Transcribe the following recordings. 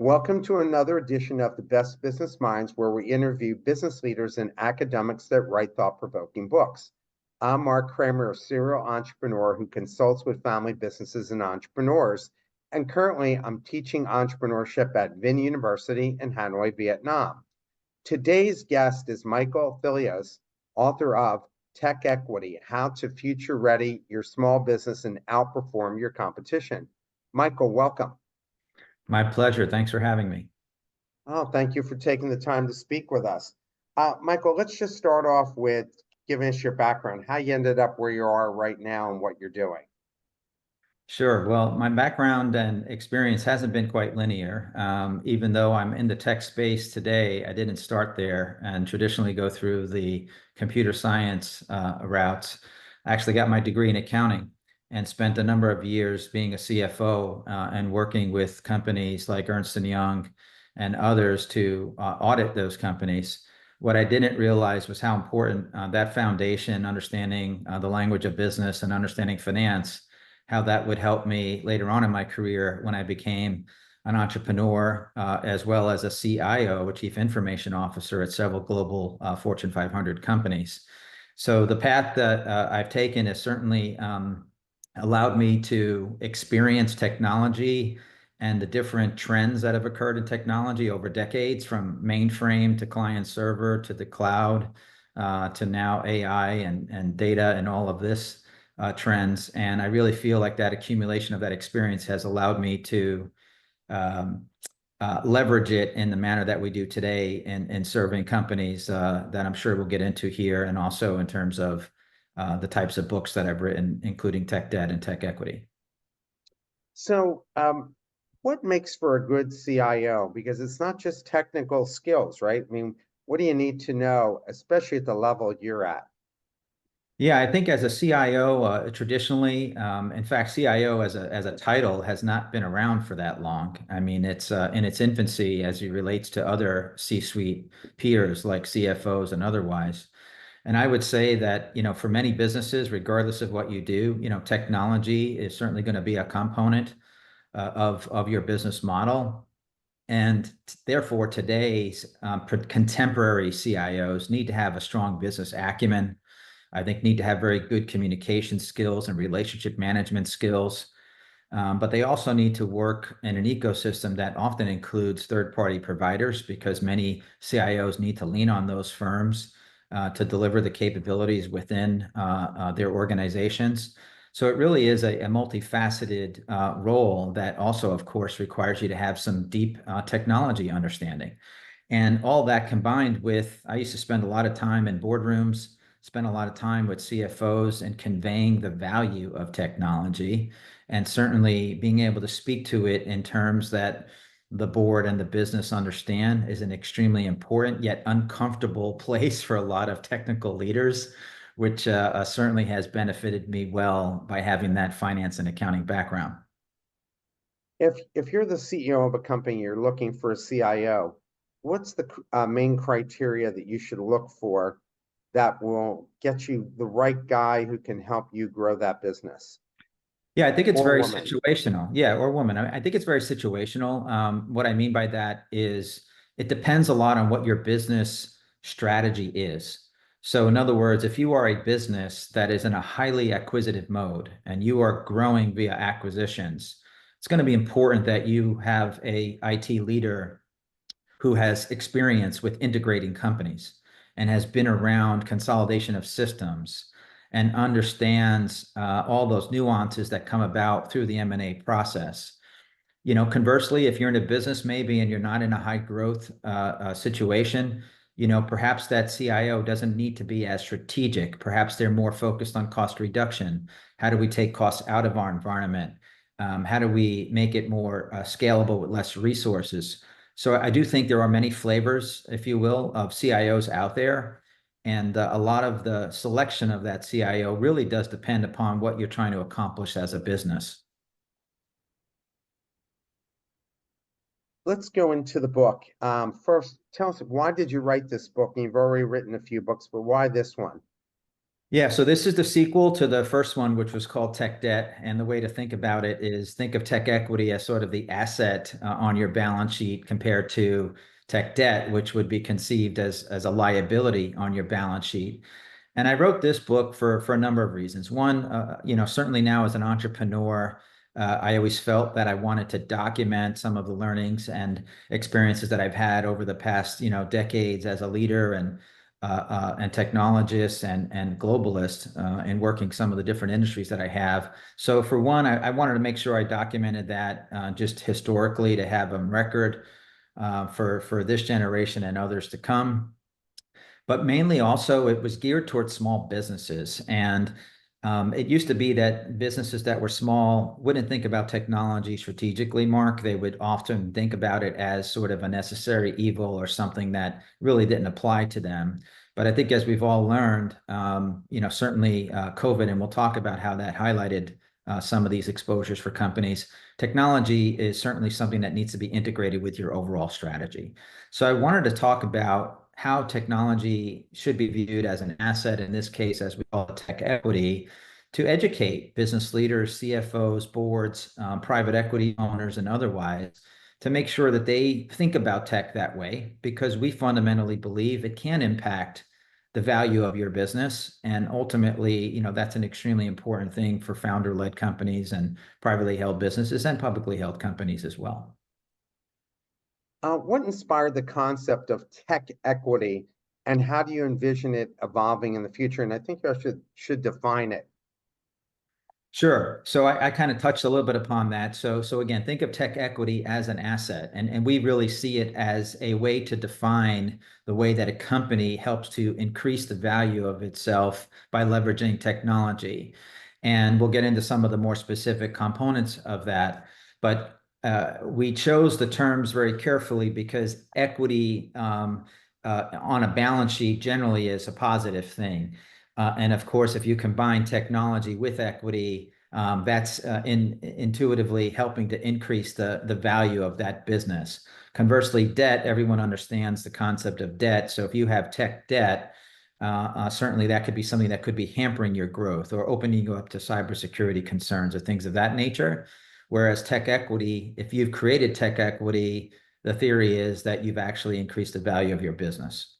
Welcome to another edition of the Best Business Minds, where we interview business leaders and academics that write thought-provoking books. I'm Marc Kramer, a serial entrepreneur who consults with family businesses and entrepreneurs, and currently I'm teaching entrepreneurship at Vinh University in Hanoi, Vietnam. Today's guest is Michael Fillios, author of Tech Equity: How to Future Ready Your Small Business and Outperform Your Competition. Michael, welcome. My pleasure. Thanks for having me. Oh, thank you for taking the time to speak with us. Michael, let's just start off with giving us your background, how you ended up where you are right now and what you're doing. Sure. Well, my background and experience hasn't been quite linear. Even though I'm in the tech space today, I didn't start there and traditionally go through the computer science routes. I actually got my degree in accounting and spent a number of years being a CFO and working with companies like Ernst & Young and others to audit those companies. What I didn't realize was how important that foundation, understanding the language of business and understanding finance, how that would help me later on in my career when I became an entrepreneur, as well as a CIO, a Chief Information Officer at several global Fortune 500 companies. So the path that I've taken has certainly allowed me to experience technology and the different trends that have occurred in technology over decades, from mainframe to client server to the cloud to now AI and data and all of this trends. And I really feel like that accumulation of that experience has allowed me to leverage it in the manner that we do today in serving companies that I'm sure we'll get into here, and also in terms of the types of books that I've written, including Tech Debt and Tech Equity. So, what makes for a good CIO? Because it's not just technical skills, right? I mean, what do you need to know, especially at the level you're at? Yeah, I think as a CIO, traditionally, in fact, CIO as a title has not been around for that long. I mean, it's in its infancy as it relates to other C-suite peers like CFOs and otherwise. And I would say that, for many businesses, regardless of what you do, technology is certainly going to be a component of your business model. And therefore, today's contemporary CIOs need to have a strong business acumen. I think need to have very good communication skills and relationship management skills. But they also need to work in an ecosystem that often includes third-party providers, because many CIOs need to lean on those firms to deliver the capabilities within their organizations. So it really is a multifaceted role that also, of course, requires you to have some deep technology understanding. And all that combined with, I used to spend a lot of time in boardrooms, spent a lot of time with CFOs and conveying the value of technology, and certainly being able to speak to it in terms that the board and the business understand is an extremely important yet uncomfortable place for a lot of technical leaders, which certainly has benefited me well by having that finance and accounting background. If you're the CEO of a company, you're looking for a CIO, what's the main criteria that you should look for that will get you the right guy who can help you grow that business? Yeah, I think it's Or very woman? situational. Yeah, or woman. I think it's very situational. What I mean by that is it depends a lot on what your business strategy is. So, in other words, if you are a business that is in a highly acquisitive mode and you are growing via acquisitions, it's going to be important that you have a IT leader who has experience with integrating companies and has been around consolidation of systems and understands all those nuances that come about through the M&A process. Conversely, if you're in a business maybe and you're not in a high growth situation, perhaps that CIO doesn't need to be as strategic. Perhaps they're more focused on cost reduction. How do we take costs out of our environment? How do we make it more scalable with less resources? So I do think there are many flavors, if you will, of CIOs out there. And a lot of the selection of that CIO really does depend upon what you're trying to accomplish as a business. Let's go into the book. First, tell us, why did you write this book? You've already written a few books, but why this one? Yeah, so this is the sequel to the first one, which was called Tech Debt. And the way to think about it is think of tech equity as sort of the asset on your balance sheet compared to tech debt, which would be conceived as a liability on your balance sheet. And I wrote this book for a number of reasons. One, certainly now as an entrepreneur, I always felt that I wanted to document some of the learnings and experiences that I've had over the past, decades as a leader and technologist and globalist in working some of the different industries that I have. So for one, I wanted to make sure I documented that just historically to have a record for this generation and others to come. But mainly also it was geared towards small businesses. And it used to be that businesses that were small wouldn't think about technology strategically, Mark. They would often think about it as sort of a necessary evil or something that really didn't apply to them. But I think as we've all learned, certainly COVID, and we'll talk about how that highlighted some of these exposures for companies. Technology is certainly something that needs to be integrated with your overall strategy. So I wanted to talk about how technology should be viewed as an asset, in this case, as we call it, tech equity, to educate business leaders, CFOs, boards, private equity owners, and otherwise, to make sure that they think about tech that way, because we fundamentally believe it can impact the value of your business. And ultimately, that's an extremely important thing for founder-led companies and privately held businesses and publicly held companies as well. What inspired the concept of tech equity, and how do you envision it evolving in the future? And I think I should define it. Sure. So I kind of touched a little bit upon that. So again, think of tech equity as an asset, and we really see it as a way to define the way that a company helps to increase the value of itself by leveraging technology. And we'll get into some of the more specific components of that. But we chose the terms very carefully because equity on a balance sheet generally is a positive thing. And of course, if you combine technology with equity, that's intuitively helping to increase the value of that business. Conversely, debt, everyone understands the concept of debt. So if you have tech debt, certainly that could be something that could be hampering your growth or opening you up to cybersecurity concerns or things of that nature. Whereas tech equity, if you've created tech equity, the theory is that you've actually increased the value of your business.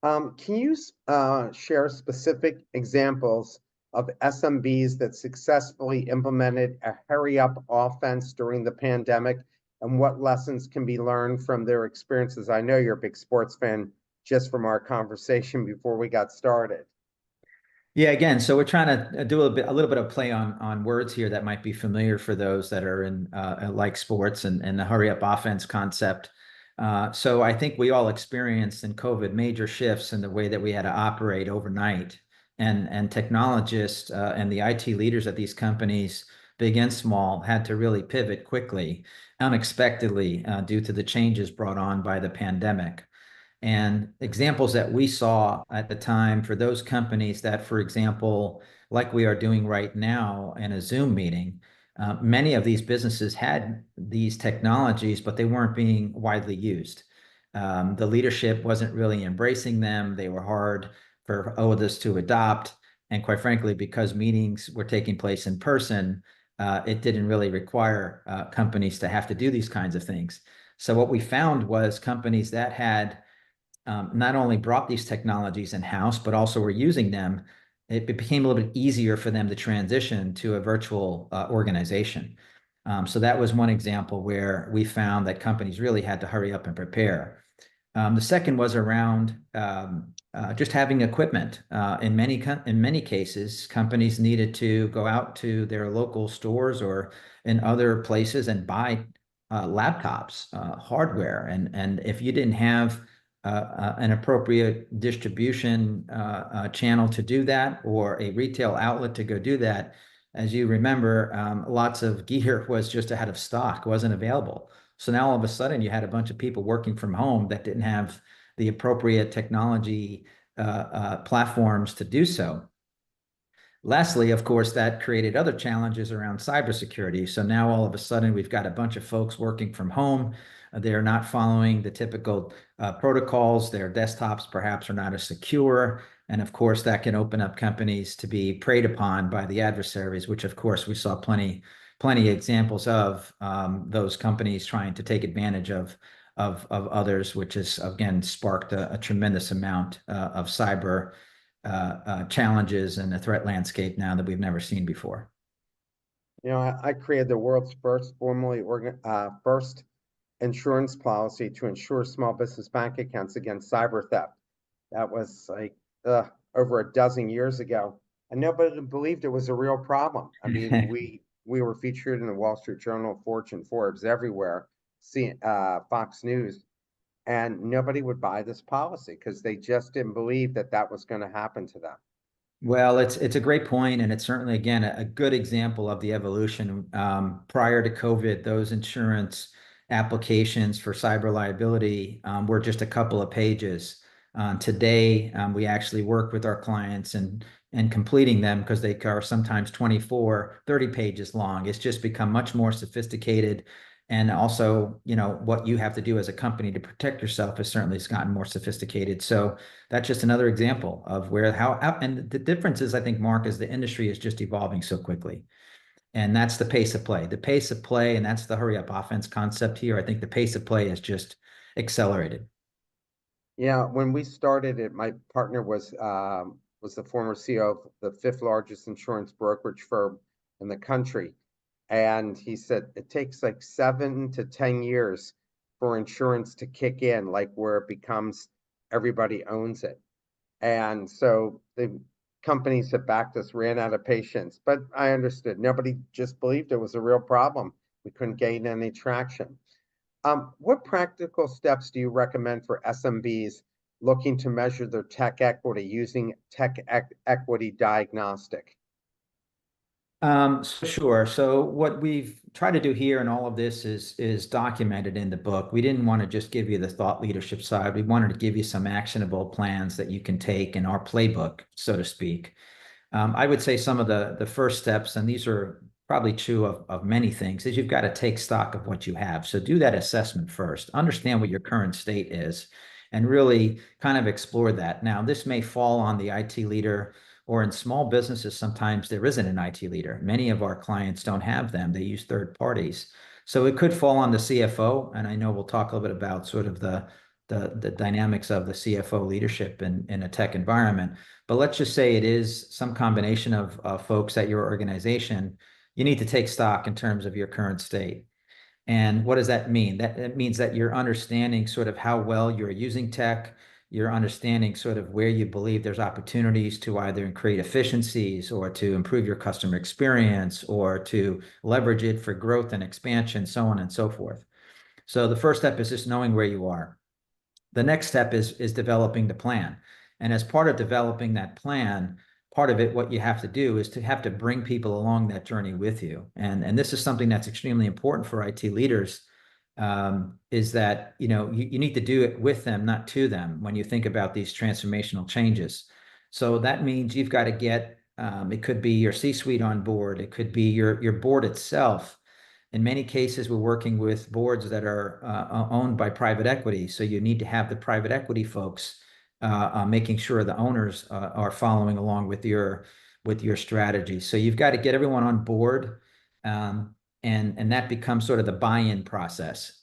Can you share specific examples of SMBs that successfully implemented a hurry up offense during the pandemic, and what lessons can be learned from their experiences? I know you're a big sports fan just from our conversation before we got started. Yeah, again, so we're trying to do a little bit of play on words here that might be familiar for those that are in like sports and the hurry up offense concept. So I think we all experienced in COVID major shifts in the way that we had to operate overnight, and technologists and the IT leaders at these companies, big and small, had to really pivot quickly, unexpectedly, due to the changes brought on by the pandemic. And examples that we saw at the time for those companies that, for example, like we are doing right now in a Zoom meeting, many of these businesses had these technologies, but they weren't being widely used. The leadership wasn't really embracing them. They were hard for others to adopt. And quite frankly, because meetings were taking place in person, it didn't really require companies to have to do these kinds of things. So what we found was companies that had not only brought these technologies in-house, but also were using them, it became a little bit easier for them to transition to a virtual organization. So that was one example where we found that companies really had to hurry up and prepare. The second was around just having equipment. In many cases, companies needed to go out to their local stores or in other places and buy laptops, hardware, and if you didn't have an appropriate distribution channel to do that, or a retail outlet to go do that, as you remember, lots of gear was just out of stock, wasn't available. So now all of a sudden you had a bunch of people working from home that didn't have the appropriate technology platforms to do so. Lastly, of course, that created other challenges around cybersecurity. So now all of a sudden we've got a bunch of folks working from home. They're not following the typical protocols. Their desktops perhaps are not as secure. And of course, that can open up companies to be preyed upon by the adversaries, which of course we saw plenty examples of those companies trying to take advantage of others, which has again sparked a tremendous amount of cyber challenges and a threat landscape now that we've never seen before. I created the world's first insurance policy to insure small business bank accounts against cyber theft. That was like over a dozen years ago, and nobody believed it was a real problem. I mean, we were featured in the Wall Street Journal, Fortune, Forbes, everywhere, Fox News, and nobody would buy this policy because they just didn't believe that that was going to happen to them. Well, it's a great point, and it's certainly again a good example of the evolution. Prior to COVID, those insurance applications for cyber liability were just a couple of pages. Today, we actually work with our clients and completing them because they are sometimes 24, 30 pages long. It's just become much more sophisticated. And also, what you have to do as a company to protect yourself has certainly gotten more sophisticated. So that's just another example of and the difference is, I think, Mark, is the industry is just evolving so quickly. And that's the pace of play. The pace of play, and that's the hurry up offense concept here. I think the pace of play has just accelerated. Yeah, when we started it, my partner was the former CEO of the fifth largest insurance brokerage firm in the country. And he said it takes like 7 to 10 years for insurance to kick in, like where it becomes everybody owns it. And so the companies that backed us ran out of patience. But I understood. Nobody just believed it was a real problem. We couldn't gain any traction. What practical steps do you recommend for SMBs looking to measure their tech equity using equity diagnostic? So sure. So what we've tried to do here and all of this is documented in the book. We didn't want to just give you the thought leadership side. We wanted to give you some actionable plans that you can take in our playbook, so to speak. I would say some of the first steps, and these are probably true of many things, is you've got to take stock of what you have. So do that assessment first. Understand what your current state is, and really kind of explore that. Now, this may fall on the IT leader, or in small businesses, sometimes there isn't an IT leader. Many of our clients don't have them. They use third parties. So it could fall on the CFO, and I know we'll talk a little bit about sort of the dynamics of the CFO leadership in a tech environment. But let's just say it is some combination of folks at your organization. You need to take stock in terms of your current state. And what does that mean? That means that you're understanding sort of how well you're using tech. You're understanding sort of where you believe there's opportunities to either create efficiencies or to improve your customer experience or to leverage it for growth and expansion, so on and so forth. So the first step is just knowing where you are. The next step is developing the plan. And as part of developing that plan, part of it, what you have to do is to have to bring people along that journey with you. And this is something that's extremely important for IT leaders, is that, you need to do it with them, not to them, when you think about these transformational changes. So that means you've got to get, it could be your C-suite on board. It could be your board itself. In many cases, we're working with boards that are owned by private equity. So you need to have the private equity folks making sure the owners are following along with your strategy. So you've got to get everyone on board, and that becomes sort of the buy-in process.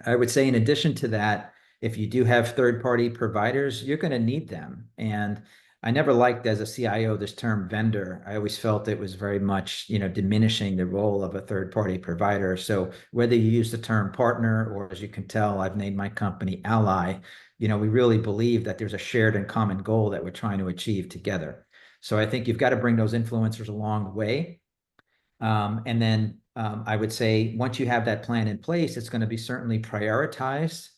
I would say in addition to that, if you do have third-party providers, you're going to need them. And I never liked, as a CIO, this term vendor. I always felt it was very much, diminishing the role of a third-party provider. So whether you use the term partner, or as you can tell, I've named my company Ally, we really believe that there's a shared and common goal that we're trying to achieve together. So I think you've got to bring those influencers along the way. And then I would say once you have that plan in place, it's going to be certainly prioritized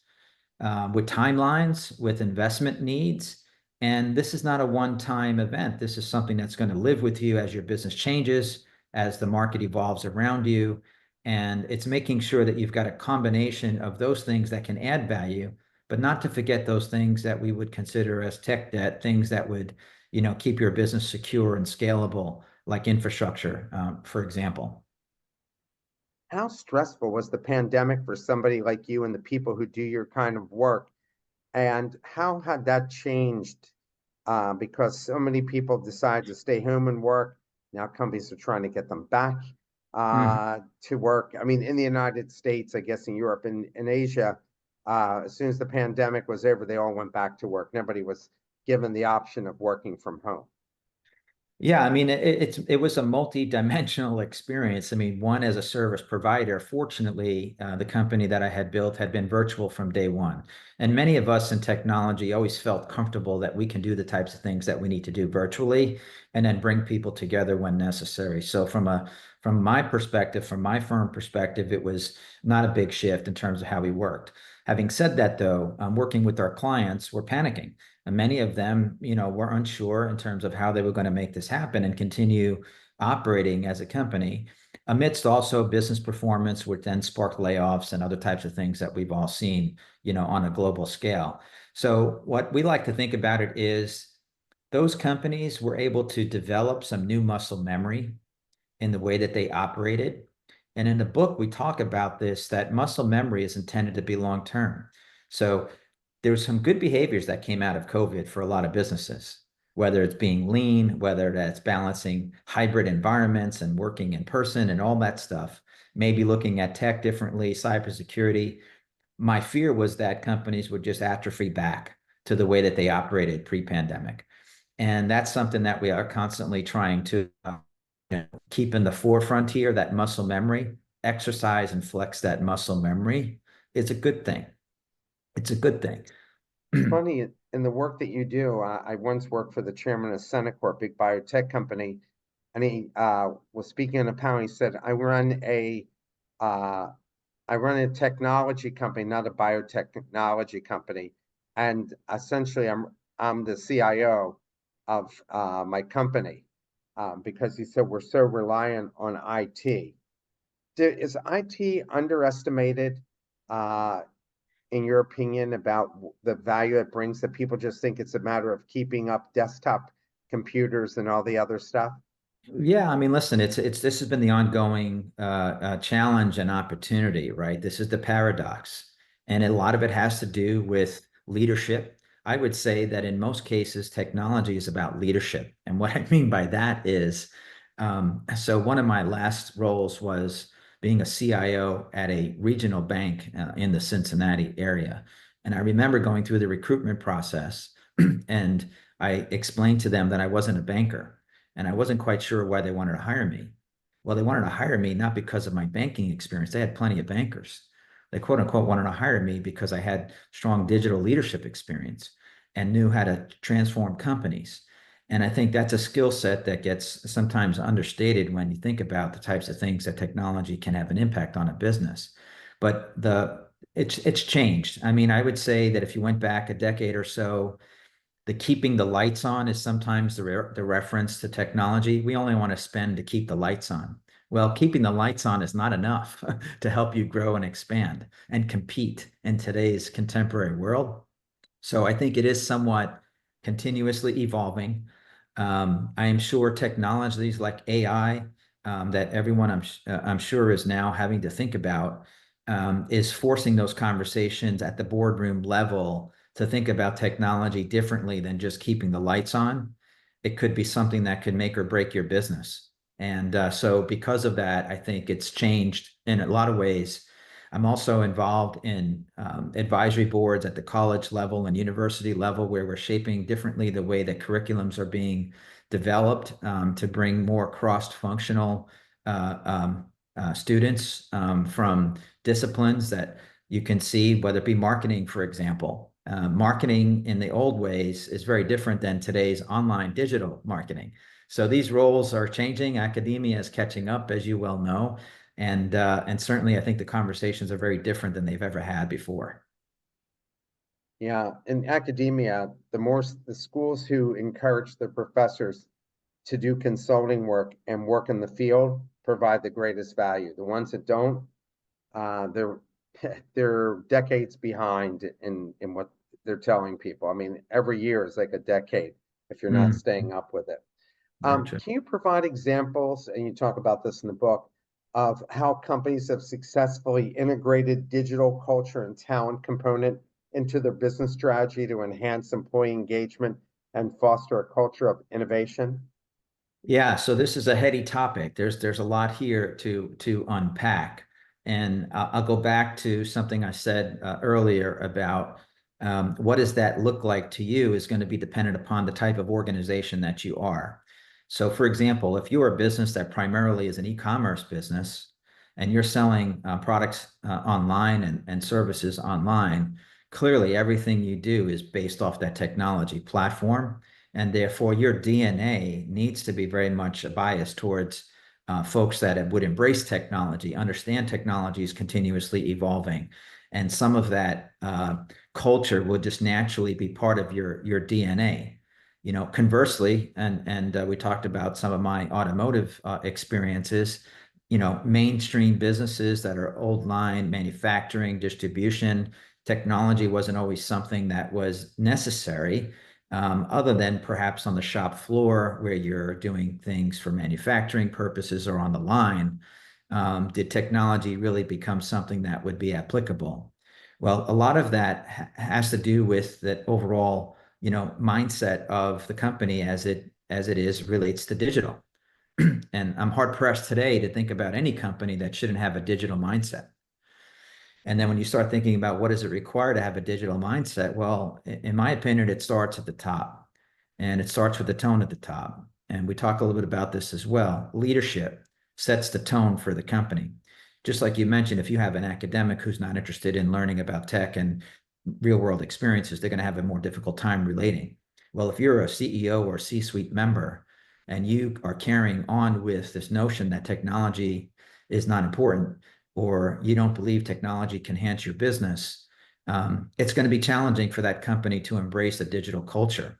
with timelines, with investment needs. And this is not a one-time event. This is something that's going to live with you as your business changes, as the market evolves around you. And it's making sure that you've got a combination of those things that can add value, but not to forget those things that we would consider as tech debt, things that would, keep your business secure and scalable, like infrastructure, for example. How stressful was the pandemic for somebody like you and the people who do your kind of work? And how had that changed? Because so many people decide to stay home and work. Now companies are trying to get them back to work. I mean, in the United States, I guess in Europe and in Asia, as soon as the pandemic was over, they all went back to work. Nobody was given the option of working from home. Yeah, I mean, it was a multi-dimensional experience. I mean, one, as a service provider, fortunately, the company that I had built had been virtual from day one. And many of us in technology always felt comfortable that we can do the types of things that we need to do virtually and then bring people together when necessary. So from my perspective, from my firm perspective, it was not a big shift in terms of how we worked. Having said that, though, working with our clients, we're panicking. And many of them, were unsure in terms of how they were going to make this happen and continue operating as a company, amidst also business performance, which then sparked layoffs and other types of things that we've all seen, on a global scale. So what we like to think about it is those companies were able to develop some new muscle memory in the way that they operated. And in the book, we talk about this, that muscle memory is intended to be long term. So there's some good behaviors that came out of COVID for a lot of businesses, whether it's being lean, whether that's balancing hybrid environments and working in person and all that stuff, maybe looking at tech differently, cybersecurity. My fear was that companies would just atrophy back to the way that they operated pre-pandemic. And that's something that we are constantly trying to keep in the forefront here, that muscle memory, exercise and flex that muscle memory is a good thing. It's a good thing. It's funny in the work that you do. I once worked for the chairman of Centocor, big biotech company, and he was speaking on a panel. He said, uh, I run a technology company, not a biotechnology company, and essentially I'm the CIO of my company because he said we're so reliant on IT. Is IT underestimated, uh, in your opinion, about the value it brings, that people just think it's a matter of keeping up desktop computers and all the other stuff? Yeah, I mean, listen, this has been the ongoing challenge and opportunity, right? This is the paradox, and a lot of it has to do with leadership. I would say that in most cases, technology is about leadership, and what I mean by that is, so one of my last roles was being a CIO at a regional bank in the Cincinnati area, and I remember going through the recruitment process, and I explained to them that I wasn't a banker and I wasn't quite sure why they wanted to hire me. Well, they wanted to hire me not because of my banking experience. They had plenty of bankers. They quote unquote wanted to hire me because I had strong digital leadership experience and knew how to transform companies. And I think that's a skill set that gets sometimes understated when you think about the types of things that technology can have an impact on a business. But it's changed. I mean, I would say that if you went back a decade or so, the keeping the lights on is sometimes the reference to technology. We only want to spend to keep the lights on. Well, keeping the lights on is not enough to help you grow and expand and compete in today's contemporary world. So I think it is somewhat continuously evolving. I am sure technologies like AI that everyone I'm sure is now having to think about is forcing those conversations at the boardroom level to think about technology differently than just keeping the lights on. It could be something that could make or break your business. And so because of that, I think it's changed in a lot of ways. I'm also involved in advisory boards at the college level and university level where we're shaping differently the way that curriculums are being developed to bring more cross-functional students from disciplines that you can see, whether it be marketing, for example. Marketing in the old ways is very different than today's online digital marketing. So these roles are changing. Academia is catching up, as you well know. And certainly I think the conversations are very different than they've ever had before. Yeah, in academia, the schools who encourage the professors to do consulting work and work in the field provide the greatest value. The ones that don't, they're they're decades behind in what they're telling people. I mean, every year is like a decade if you're not Mm, staying up with it. very true. Can you provide examples, and you talk about this in the book, of how companies have successfully integrated digital culture and talent component into their business strategy to enhance employee engagement and foster a culture of innovation? Yeah, so this is a heady topic. There's a lot here to unpack, and I'll go back to something I said earlier about what does that look like to you is going to be dependent upon the type of organization that you are. So, for example, if you're a business that primarily is an e-commerce business and you're selling products online and services online, clearly everything you do is based off that technology platform. And therefore, your DNA needs to be very much biased towards folks that would embrace technology, understand technology is continuously evolving. And some of that culture would just naturally be part of your DNA. You know, conversely, and we talked about some of my automotive experiences, you know, mainstream businesses that are old line manufacturing, distribution, technology wasn't always something that was necessary, other than perhaps on the shop floor where you're doing things for manufacturing purposes or on the line. Did technology really become something that would be applicable? Well, a lot of that has to do with that overall, you know, mindset of the company as it is relates to digital. And I'm hard pressed today to think about any company that shouldn't have a digital mindset. And then when you start thinking about what does it require to have a digital mindset, well, in my opinion, it starts at the top, and it starts with the tone at the top. And we talk a little bit about this as well. Leadership sets the tone for the company. Just like you mentioned, if you have an academic who's not interested in learning about tech and real world experiences, they're going to have a more difficult time relating. Well, if you're a CEO or C-suite member and you are carrying on with this notion that technology is not important, or you don't believe technology can enhance your business, it's going to be challenging for that company to embrace a digital culture.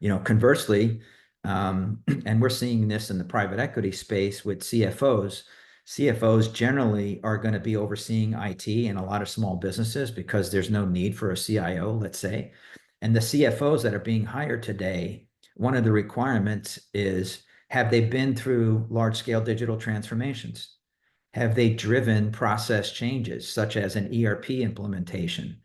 You know, conversely, and we're seeing this in the private equity space with CFOs. CFOs generally are going to be overseeing IT in a lot of small businesses because there's no need for a CIO, let's say. And the CFOs that are being hired today, one of the requirements is, have they been through large scale digital transformations? Have they driven process changes, such as an ERP implementation?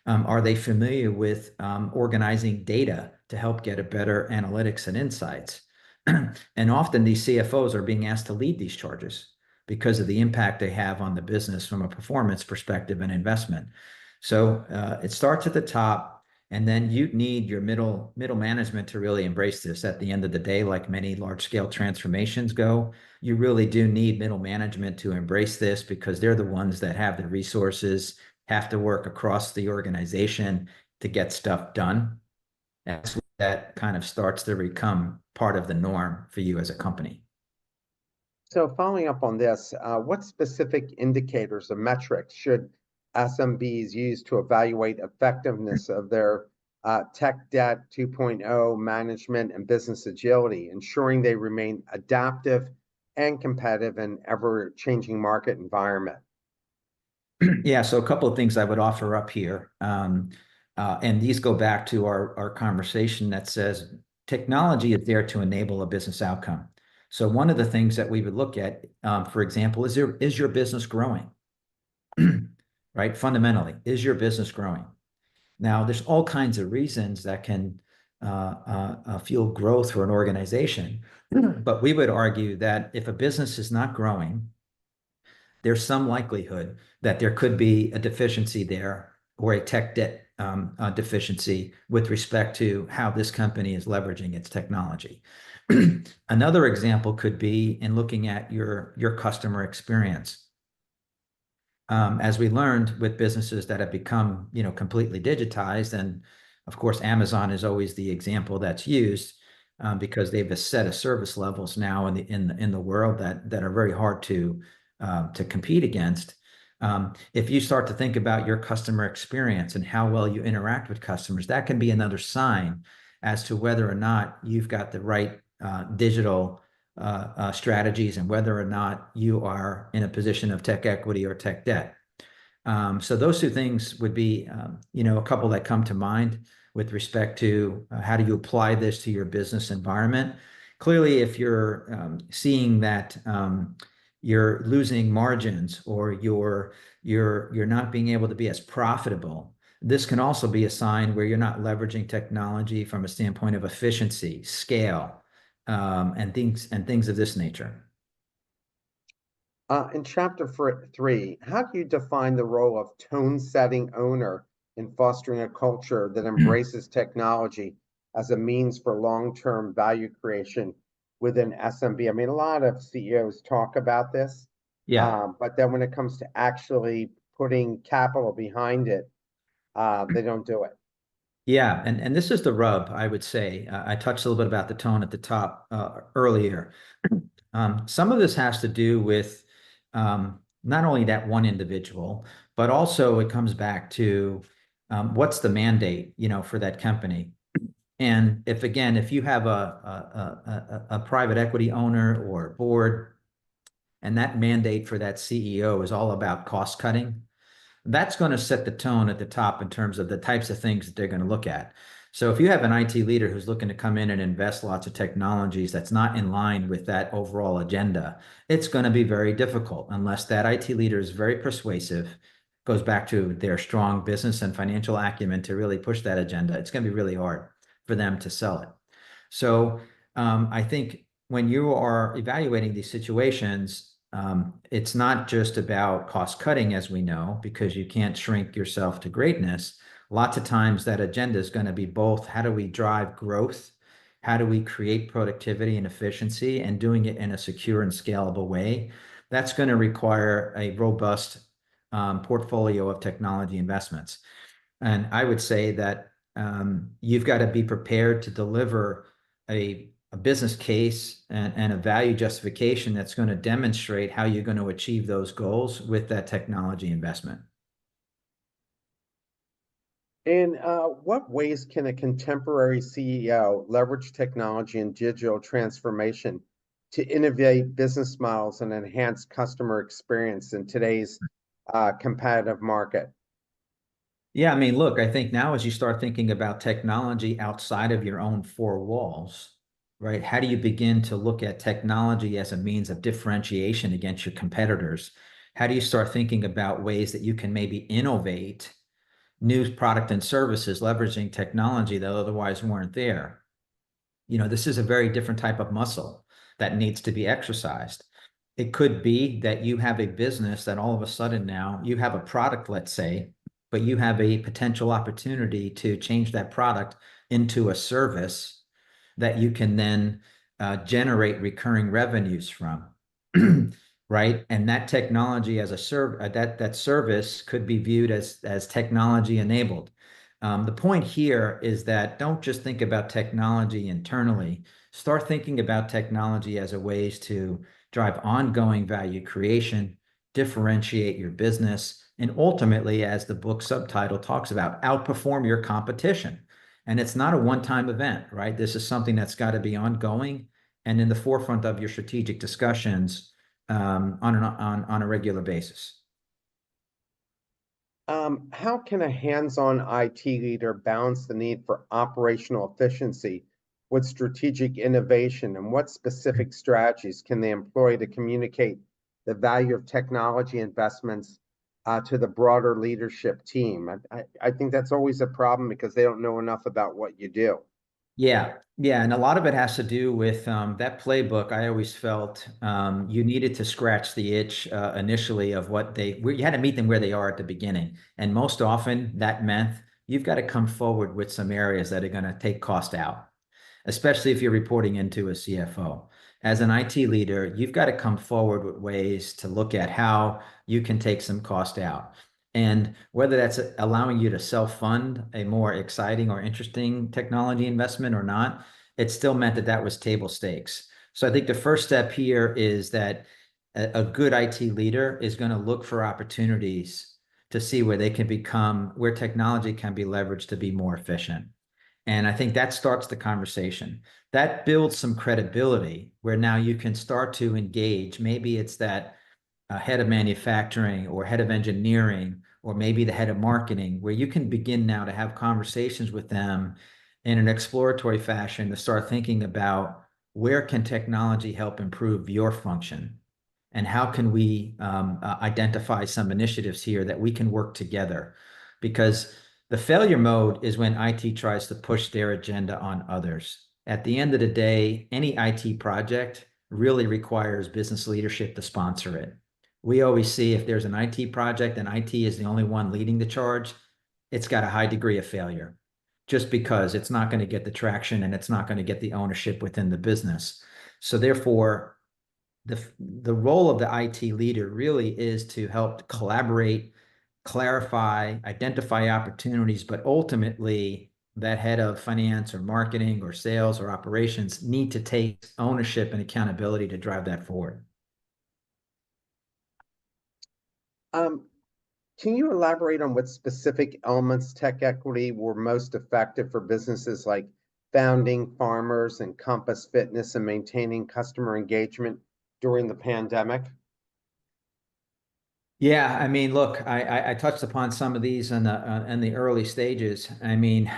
Are they familiar with organizing data to help get a better analytics and insights? And often these CFOs are being asked to lead these charges because of the impact they have on the business from a performance perspective and investment. So it starts at the top, and then you need your middle management to really embrace this. At the end of the day, like many large scale transformations go, you really do need middle management to embrace this because they're the ones that have the resources, have to work across the organization to get stuff done. That kind of starts to become part of the norm for you as a company. So following up on this, what specific indicators or metrics should SMBs use to evaluate effectiveness of their tech debt 2.0 management and business agility, ensuring they remain adaptive and competitive in ever-changing market environment? Yeah, so a couple of things I would offer up here. And these go back to our conversation that says technology is there to enable a business outcome. So one of the things that we would look at, for example, is your business growing? Right? Fundamentally, is your business growing? Now, there's all kinds of reasons that can fuel growth for an organization, but we would argue that if a business is not growing, there's some likelihood that there could be a deficiency there or a tech debt deficiency with respect to how this company is leveraging its technology. Another example could be in looking at your customer experience. As we learned with businesses that have become, you know, completely digitized, and of course, Amazon is always the example that's used because they've a set of service levels now in the world that are very hard to compete against. If you start to think about your customer experience and how well you interact with customers, that can be another sign as to whether or not you've got the right digital strategies and whether or not you are in a position of tech equity or tech debt. So those two things would be, you know, a couple that come to mind with respect to how do you apply this to your business environment. Clearly, if you're seeing that you're losing margins, or you're not being able to be as profitable. This can also be a sign where you're not leveraging technology from a standpoint of efficiency, scale, and things of this nature. In chapter 3, how do you define the role of tone-setting owner in fostering a culture that embraces technology as a means for long-term value creation within SMB? I mean, a lot of CEOs talk about this, Yeah. but then when it comes to actually putting capital behind it, they don't do it. Yeah, and this is the rub, I would say. I touched a little bit about the tone at the top earlier. Some of this has to do with not only that one individual, but also it comes back to what's the mandate, for that company. And if you have a private equity owner or board, and that mandate for that CEO is all about cost cutting, that's going to set the tone at the top in terms of the types of things that they're going to look at. So if you have an IT leader who's looking to come in and invest lots of technologies that's not in line with that overall agenda, it's going to be very difficult unless that IT leader is very persuasive, goes back to their strong business and financial acumen to really push that agenda. It's going to be really hard for them to sell it. So I think when you are evaluating these situations, it's not just about cost cutting, as we know, because you can't shrink yourself to greatness. Lots of times that agenda is going to be both how do we drive growth? How do we create productivity and efficiency, and doing it in a secure and scalable way? That's going to require a robust portfolio of technology investments. And I would say that you've got to be prepared to deliver a business case and a value justification that's going to demonstrate how you're going to achieve those goals with that technology investment. In what ways can a contemporary CEO leverage technology and digital transformation to innovate business models and enhance customer experience in today's competitive market? Yeah, I mean, look, I think now as you start thinking about technology outside of your own four walls, right? How do you begin to look at technology as a means of differentiation against your competitors? How do you start thinking about ways that you can maybe innovate new product and services leveraging technology that otherwise weren't there? This is a very different type of muscle that needs to be exercised. It could be that you have a business that all of a sudden now you have a product, let's say, but you have a potential opportunity to change that product into a service that you can then generate recurring revenues from. Right? And that technology as a that service could be viewed as technology enabled. The point here is that don't just think about technology internally. Start thinking about technology as a ways to drive ongoing value creation, differentiate your business, and ultimately, as the book subtitle talks about, outperform your competition. And it's not a one-time event, right? This is something that's got to be ongoing and in the forefront of your strategic discussions on a regular basis. How can a hands-on IT leader balance the need for operational efficiency with strategic innovation, and what specific strategies can they employ to communicate the value of technology investments to the broader leadership team? I think that's always a problem because they don't know enough about what you do. Yeah, yeah, and a lot of it has to do with that playbook. I always felt you needed to scratch the itch initially of you had to meet them where they are at the beginning, and most often that meant you've got to come forward with some areas that are going to take cost out, especially if you're reporting into a CFO. As an IT leader, you've got to come forward with ways to look at how you can take some cost out. And whether that's allowing you to self-fund a more exciting or interesting technology investment or not, it still meant that was table stakes. So I think the first step here is that a good IT leader is going to look for opportunities to see where technology can be leveraged to be more efficient. And I think that starts the conversation. That builds some credibility where now you can start to engage. Maybe it's that head of manufacturing or head of engineering, or maybe the head of marketing, where you can begin now to have conversations with them in an exploratory fashion to start thinking about where can technology help improve your function. and how can we identify some initiatives here that we can work together? Because the failure mode is when IT tries to push their agenda on others. At the end of the day, any IT project really requires business leadership to sponsor it. We always see if there's an IT project and IT is the only one leading the charge, it's got a high degree of failure just because it's not going to get the traction and it's not going to get the ownership within the business. So therefore, the role of the IT leader really is to help collaborate, clarify, identify opportunities, but ultimately that head of finance or marketing or sales or operations need to take ownership and accountability to drive that forward. Um, can you elaborate on what specific elements tech equity were most effective for businesses like founding farmers and Compass Fitness and maintaining customer engagement during the pandemic? Yeah, I mean, look, I touched upon some of these in the early stages. I mean,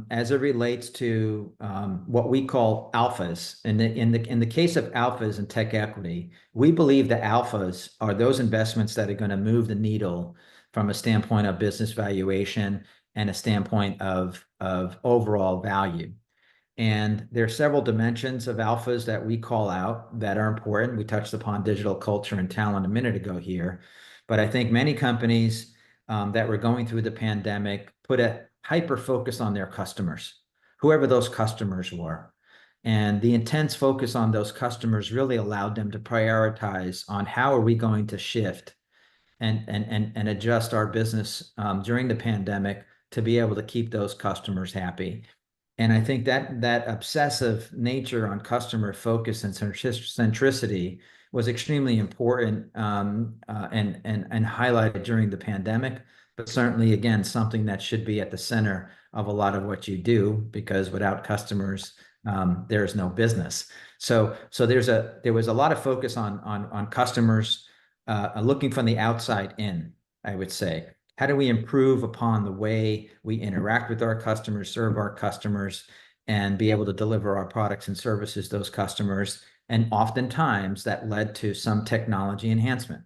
as it relates to what we call alphas, in the case of alphas and tech equity, we believe that alphas are those investments that are going to move the needle from a standpoint of business valuation and a standpoint of overall value. And there are several dimensions of alphas that we call out that are important. We touched upon digital culture and talent a minute ago here. But I think many companies that were going through the pandemic put a hyper focus on their customers, whoever those customers were. And the intense focus on those customers really allowed them to prioritize on how are we going to shift and adjust our business during the pandemic to be able to keep those customers happy. And I think that obsessive nature on customer focus and centricity was extremely important and highlighted during the pandemic, but certainly again something that should be at the center of a lot of what you do, because without customers, there's no business. So there was a lot of focus on customers looking from the outside in, I would say. How do we improve upon the way we interact with our customers, serve our customers, and be able to deliver our products and services to those customers? And oftentimes that led to some technology enhancement.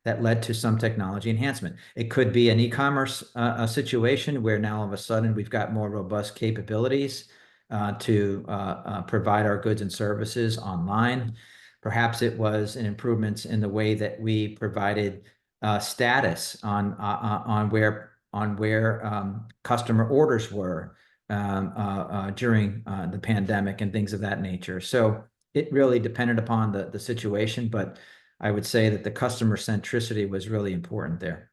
It could be an e-commerce situation where now all of a sudden we've got more robust capabilities to provide our goods and services online. Perhaps it was an improvements in the way that we provided status on where customer orders were during the pandemic and things of that nature. So it really depended upon the situation, but I would say that the customer centricity was really important there.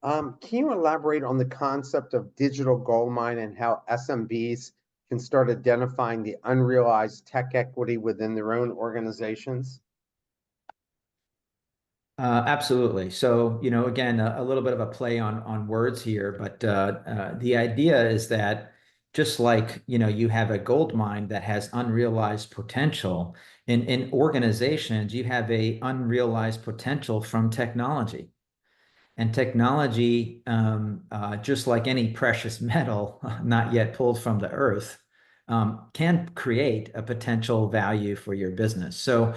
Can you elaborate on the concept of digital gold mine and how SMBs can start identifying the unrealized tech equity within their own organizations? Absolutely. So, again, a little bit of a play on words here, but the idea is that just like, you have a gold mine that has unrealized potential in organizations, you have a unrealized potential from technology. And technology, just like any precious metal not yet pulled from the earth, can create a potential value for your business. We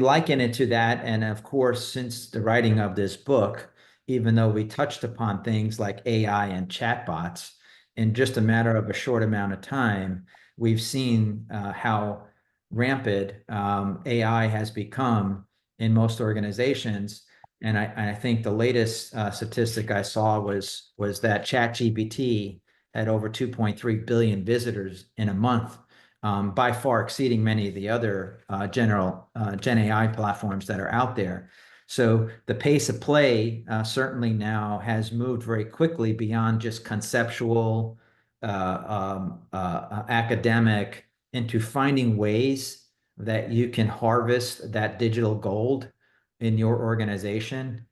liken it to that. And of course, since the writing of this book, even though we touched upon things like AI and chatbots, in just a matter of a short amount of time, we've seen how rampant AI has become in most organizations. And I think the latest statistic I saw was that ChatGPT had over 2.3 billion visitors in a month, by far exceeding many of the other Gen AI platforms that are out there. So the pace of play certainly now has moved very quickly beyond just conceptual, academic, into finding ways that you can harvest that digital gold in your organization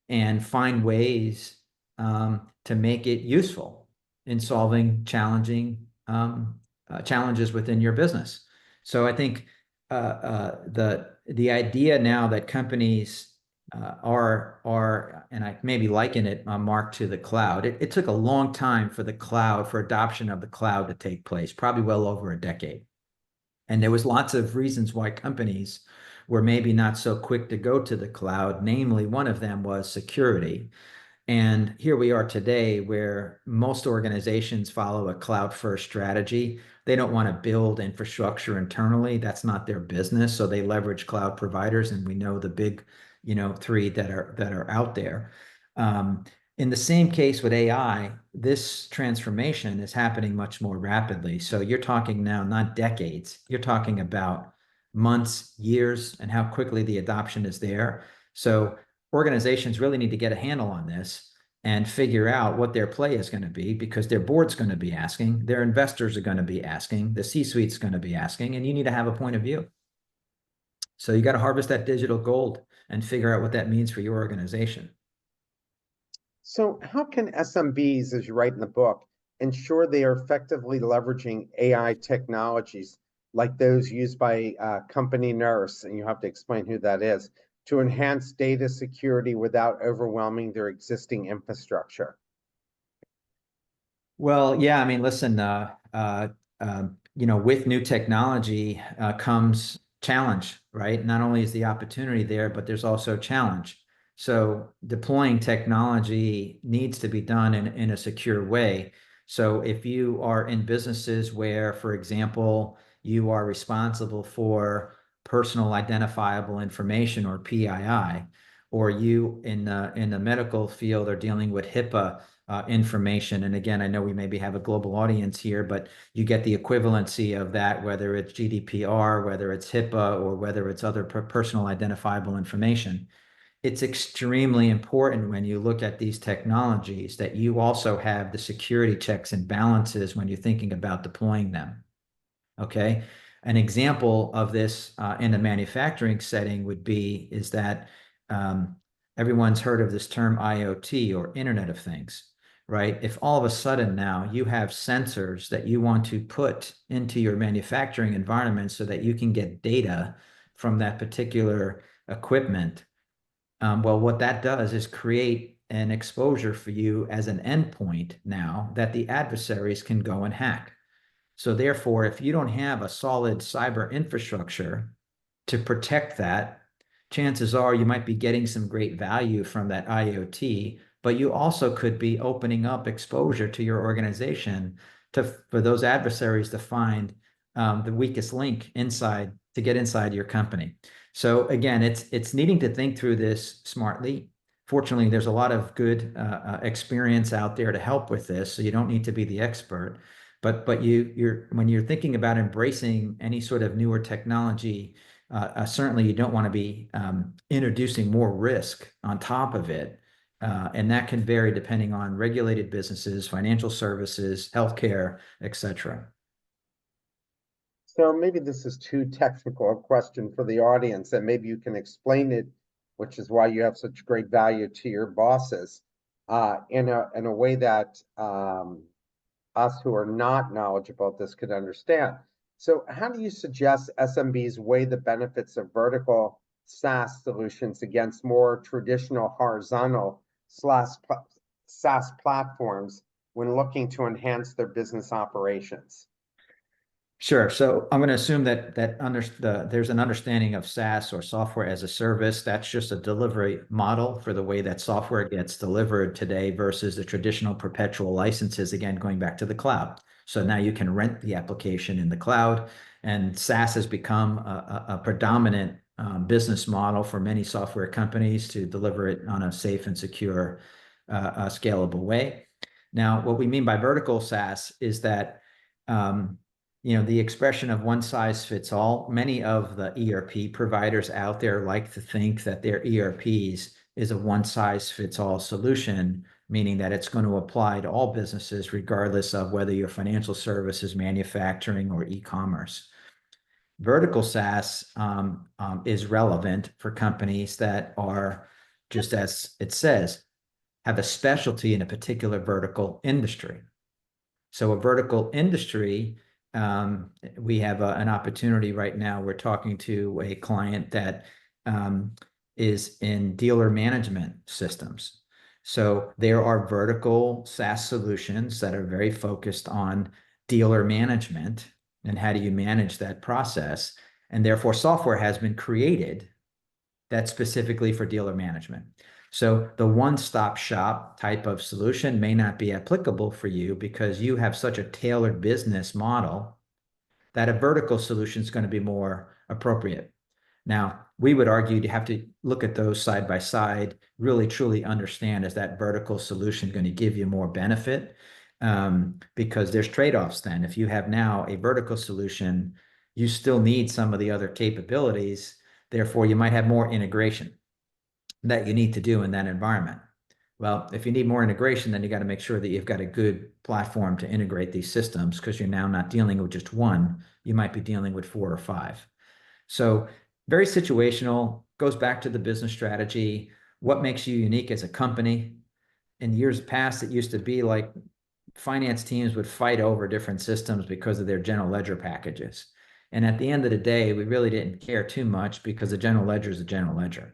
and find ways to make it useful in solving challenges within your business. So I think the idea now that companies are and I maybe liken it, Mark, to the cloud. It took a long time for the cloud, for adoption of the cloud to take place, probably well over a decade. And there was lots of reasons why companies were maybe not so quick to go to the cloud. Namely, one of them was security. And here we are today where most organizations follow a cloud first strategy. They don't want to build infrastructure internally. That's not their business. So they leverage cloud providers, and we know the big, three that are out there. Um, in the same case with AI, this transformation is happening much more rapidly. So you're talking now not decades, you're talking about months, years, and how quickly the adoption is there. So organizations really need to get a handle on this and figure out what their play is going to be, because their board's going to be asking, their investors are going to be asking, the C-suite's going to be asking, and you need to have a point of view. So you got to harvest that digital gold and figure out what that means for your organization. So how can SMBs, as you write in the book, ensure they are effectively leveraging AI technologies like those used by Company Nurse, and you have to explain who that is, to enhance data security without overwhelming their existing infrastructure? Well, yeah, I mean, listen, with new technology comes challenge, right? Not only is the opportunity there, but there's also challenge. So deploying technology needs to be done in a secure way. So if you are in businesses where, for example, you are responsible for personal identifiable information, or PII, or you in the medical field are dealing with HIPAA information. And again, I know we maybe have a global audience here, but you get the equivalency of that, whether it's GDPR, whether it's HIPAA, or whether it's other personal identifiable information. It's extremely important when you look at these technologies that you also have the security checks and balances when you're thinking about deploying them. Okay. An example of this in a manufacturing setting would be is that um, everyone's heard of this term IoT, or Internet of Things, right? If all of a sudden now you have sensors that you want to put into your manufacturing environment so that you can get data from that particular equipment, well, what that does is create an exposure for you as an endpoint now that the adversaries can go and hack. So therefore, if you don't have a solid cyber infrastructure to protect that, chances are you might be getting some great value from that IoT, but you also could be opening up exposure to your organization for those adversaries to find the weakest link inside to get inside your company. So again, it's needing to think through this smartly. Fortunately, there's a lot of good experience out there to help with this, so you don't need to be the expert. But you're when you're thinking about embracing any sort of newer technology, certainly you don't want to be introducing more risk on top of it. And that can vary depending on regulated businesses, financial services, healthcare, et cetera. So maybe this is too technical a question for the audience, and maybe you can explain it, which is why you have such great value to your bosses, in a way that us who are not knowledgeable of this could understand. So how do you suggest SMBs weigh the benefits of vertical SaaS solutions against more traditional horizontal SaaS platforms when looking to enhance their business operations? Sure. So I'm going to assume there's an understanding of SaaS, or software as a service. That's just a delivery model for the way that software gets delivered today versus the traditional perpetual licenses, again, going back to the cloud. So now you can rent the application in the cloud, and SaaS has become a predominant business model for many software companies to deliver it on a safe and secure, scalable way. Now, what we mean by vertical SaaS is that um, the expression of one size fits all. Many of the ERP providers out there like to think that their ERPs is a one size fits all solution, meaning that it's going to apply to all businesses, regardless of whether you're financial services, manufacturing, or e-commerce. Vertical SaaS is relevant for companies that are, just as it says, have a specialty in a particular vertical industry. So a vertical industry, we have an opportunity right now. We're talking to a client that is in dealer management systems. So there are vertical SaaS solutions that are very focused on dealer management and how do you manage that process. And therefore, software has been created that's specifically for dealer management. So the one-stop shop type of solution may not be applicable for you because you have such a tailored business model that a vertical solution is going to be more appropriate. Now, we would argue you have to look at those side by side, really truly understand, is that vertical solution going to give you more benefit? Because there's trade-offs then. If you have now a vertical solution, you still need some of the other capabilities. Therefore, you might have more integration that you need to do in that environment. Well, if you need more integration, then you got to make sure that you've got a good platform to integrate these systems because you're now not dealing with just one. You might be dealing with 4 or 5. So very situational, goes back to the business strategy. What makes you unique as a company? In years past, it used to be like finance teams would fight over different systems because of their general ledger packages. And at the end of the day, we really didn't care too much because the general ledger is a general ledger,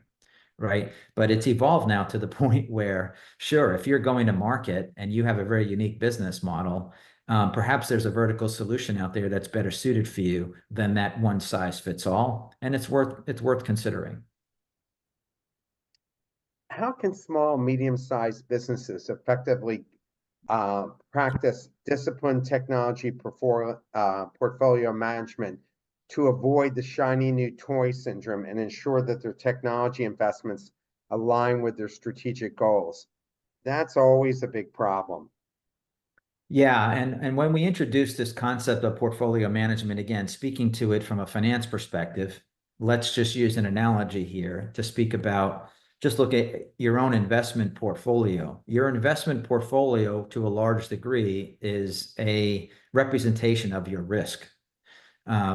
right? But it's evolved now to the point where, sure, if you're going to market and you have a very unique business model, perhaps there's a vertical solution out there that's better suited for you than that one size fits all, and it's worth considering. How can small, medium-sized businesses effectively practice disciplined technology portfolio management to avoid the shiny new toy syndrome and ensure that their technology investments align with their strategic goals? That's always a big problem. Yeah, and when we introduce this concept of portfolio management, again, speaking to it from a finance perspective, let's just use an analogy here to speak about just look at your own investment portfolio. Your investment portfolio, to a large degree, is a representation of your risk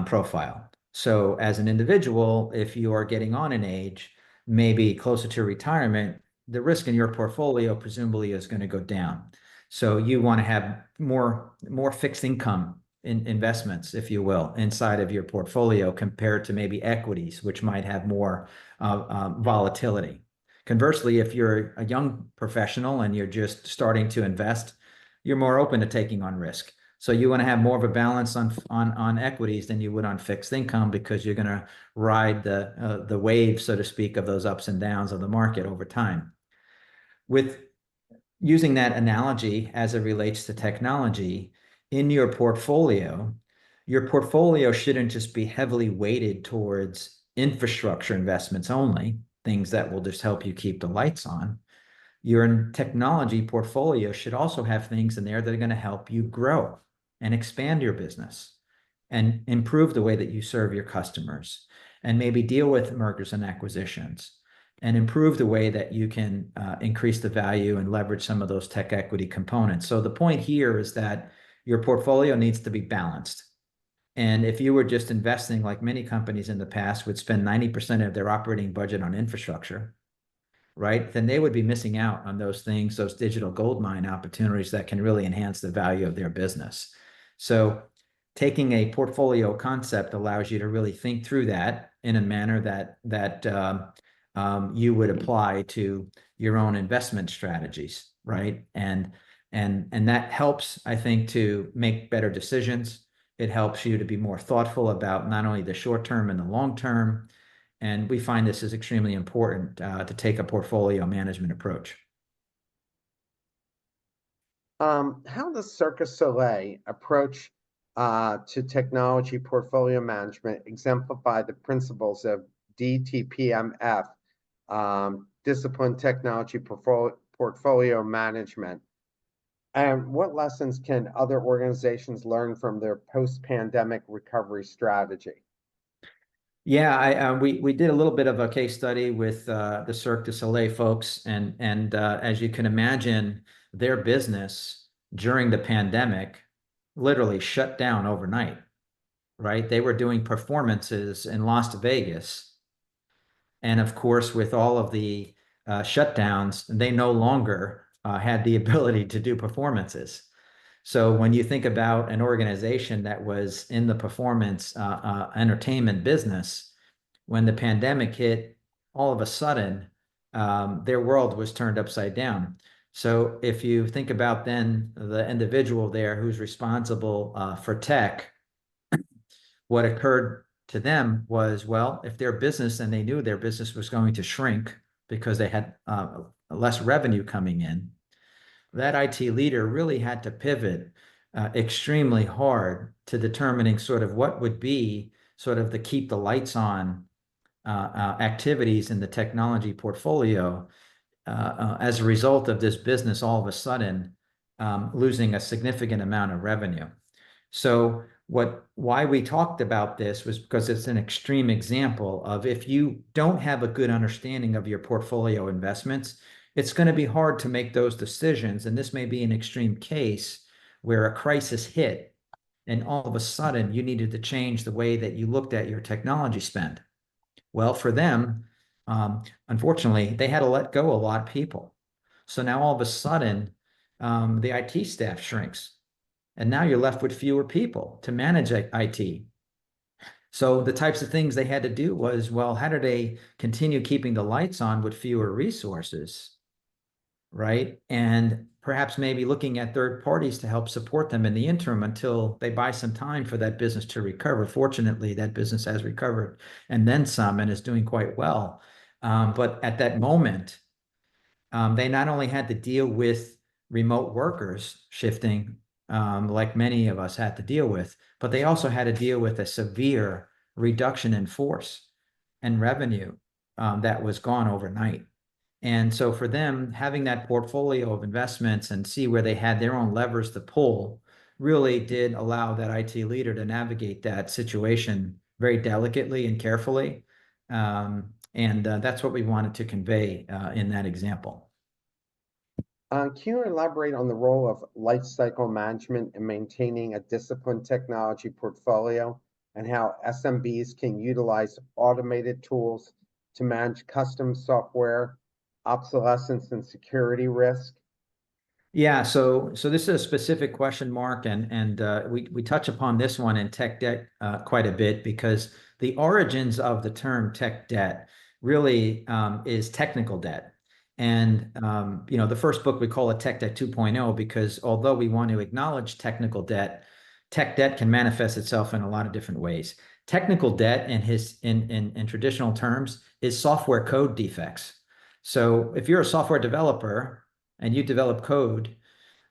profile. So as an individual, if you are getting on in age, maybe closer to retirement, the risk in your portfolio presumably is going to go down. So you want to have more fixed income investments, if you will, inside of your portfolio compared to maybe equities, which might have more volatility. Conversely, if you're a young professional and you're just starting to invest, you're more open to taking on risk. So you want to have more of a balance on equities than you would on fixed income because you're going to ride the wave, so to speak, of those ups and downs of the market over time. With using that analogy as it relates to technology in your portfolio shouldn't just be heavily weighted towards infrastructure investments only, things that will just help you keep the lights on. Your technology portfolio should also have things in there that are going to help you grow and expand your business and improve the way that you serve your customers and maybe deal with mergers and acquisitions and improve the way that you can increase the value and leverage some of those tech equity components. So the point here is that your portfolio needs to be balanced. And if you were just investing like many companies in the past would spend 90% of their operating budget on infrastructure, right? Then they would be missing out on those things, those digital gold mine opportunities that can really enhance the value of their business. So taking a portfolio concept allows you to really think through that in a manner that you would apply to your own investment strategies, right? And that helps, I think, to make better decisions. It helps you to be more thoughtful about not only the short term and the long term. And we find this is extremely important to take a portfolio management approach. How does Cirque du Soleil approach to technology portfolio management exemplify the principles of DTPMF, disciplined technology portfolio management? And what lessons can other organizations learn from their post-pandemic recovery strategy? Yeah, we did a little bit of a case study with the Cirque du Soleil folks, and as you can imagine, their business during the pandemic literally shut down overnight, right? They were doing performances in Las Vegas, and of course, with all of the shutdowns, they no longer had the ability to do performances. So when you think about an organization that was in the performance entertainment business, when the pandemic hit, all of a sudden, their world was turned upside down. So if you think about then the individual there who's responsible for tech, what occurred to them was, well, if their business and they knew their business was going to shrink because they had less revenue coming in, that IT leader really had to pivot extremely hard to determining sort of what would be sort of the keep the lights on activities in the technology portfolio as a result of this business all of a sudden losing a significant amount of revenue. So why we talked about this was because it's an extreme example of if you don't have a good understanding of your portfolio investments, it's going to be hard to make those decisions. And this may be an extreme case where a crisis hit and all of a sudden you needed to change the way that you looked at your technology spend. Well, for them, unfortunately, they had to let go a lot of people. So now all of a sudden, the IT staff shrinks. And now you're left with fewer people to manage IT. So the types of things they had to do was, well, how do they continue keeping the lights on with fewer resources, right? And perhaps maybe looking at third parties to help support them in the interim until they buy some time for that business to recover. Fortunately, that business has recovered and then some and is doing quite well. But at that moment, they not only had to deal with remote workers shifting, like many of us had to deal with, but they also had to deal with a severe reduction in force and revenue that was gone overnight. And so for them, having that portfolio of investments and see where they had their own levers to pull really did allow that IT leader to navigate that situation very delicately and carefully. And that's what we wanted to convey in that example. Can you elaborate on the role of life cycle management in maintaining a disciplined technology portfolio and how SMBs can utilize automated tools to manage custom software, obsolescence, and security risk? Yeah, so this is a specific question, Mark, and we touch upon this one in tech debt quite a bit because the origins of the term tech debt really is technical debt. And the first book we call it Tech Debt 2.0 because although we want to acknowledge technical debt, tech debt can manifest itself in a lot of different ways. Technical debt in traditional terms is software code defects. So if you're a software developer and you develop code,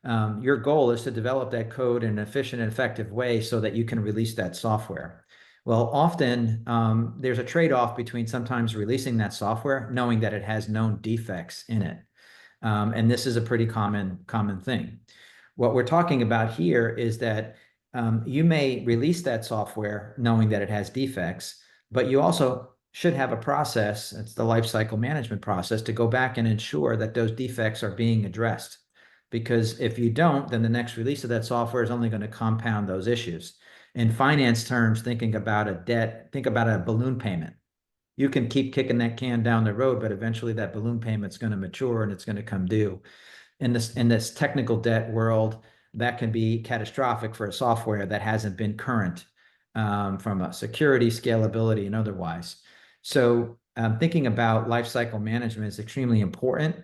your goal is to develop that code in an efficient and effective way so that you can release that software. Well, often there's a trade-off between sometimes releasing that software, knowing that it has known defects in it. And this is a pretty common thing. What we're talking about here is that you may release that software knowing that it has defects, but you also should have a process, it's the lifecycle management process, to go back and ensure that those defects are being addressed. Because if you don't, then the next release of that software is only going to compound those issues. In finance terms, thinking about a debt, think about a balloon payment. You can keep kicking that can down the road, but eventually that balloon payment's going to mature and it's going to come due. In this technical debt world, that can be catastrophic for a software that hasn't been current from a security, scalability, and otherwise. So thinking about lifecycle management is extremely important.